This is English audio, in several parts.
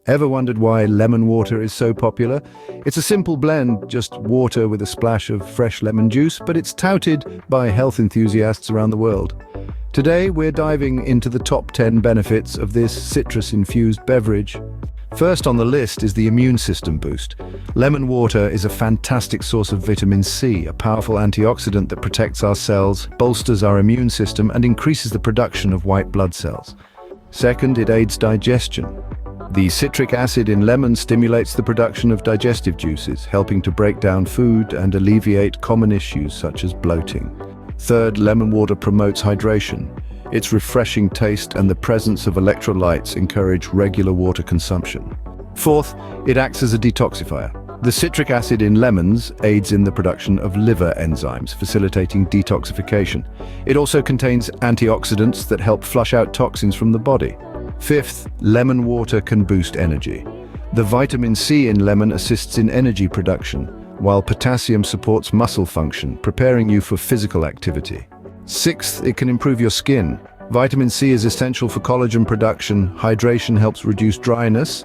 Ever wondered why lemon water is so popular? It's a simple blend, just water with a splash of fresh lemon juice, but it's touted by health enthusiasts around the world. Today, we're diving into the top 10 benefits of this citrus-infused beverage. First on the list is the immune system boost. Lemon water is a fantastic source of vitamin C, a powerful antioxidant that protects our cells, bolsters our immune system, and increases the production of white blood cells. Second, it aids digestion. The citric acid in lemon stimulates the production of digestive juices, helping to break down food and alleviate common issues such as bloating. Third, lemon water promotes hydration. Its refreshing taste and the presence of electrolytes encourage regular water consumption. Fourth, it acts as a detoxifier. The citric acid in lemons aids in the production of liver enzymes, facilitating detoxification. It also contains antioxidants that help flush out toxins from the body. Fifth, lemon water can boost energy. The vitamin C in lemon assists in energy production, while potassium supports muscle function, preparing you for physical activity. Sixth, it can improve your skin. Vitamin C is essential for collagen production, hydration helps reduce dryness,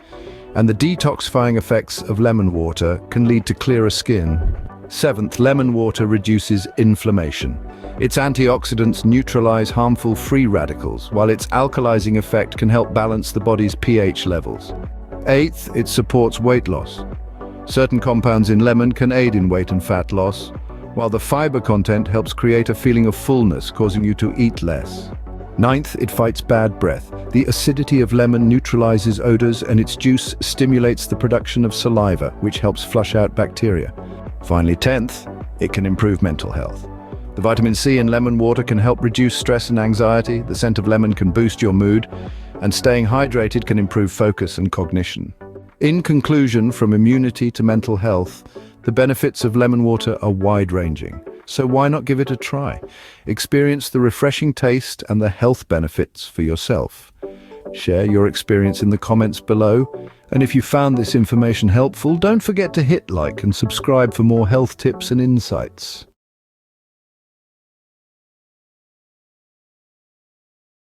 and the detoxifying effects of lemon water can lead to clearer skin. Seventh, lemon water reduces inflammation. Its antioxidants neutralize harmful free radicals, while its alkalizing effect can help balance the body's pH levels. Eighth, it supports weight loss. Certain compounds in lemon can aid in weight and fat loss, while the fiber content helps create a feeling of fullness, causing you to eat less. Ninth, it fights bad breath. The acidity of lemon neutralizes odors, and its juice stimulates the production of saliva, which helps flush out bacteria. Finally, 10th, it can improve mental health. The vitamin C in lemon water can help reduce stress and anxiety, the scent of lemon can boost your mood, and staying hydrated can improve focus and cognition. In conclusion, from immunity to mental health, the benefits of lemon water are wide-ranging. So why not give it a try? Experience the refreshing taste and the health benefits for yourself. Share your experience in the comments below. And if you found this information helpful, don't forget to hit like and subscribe for more health tips and insights.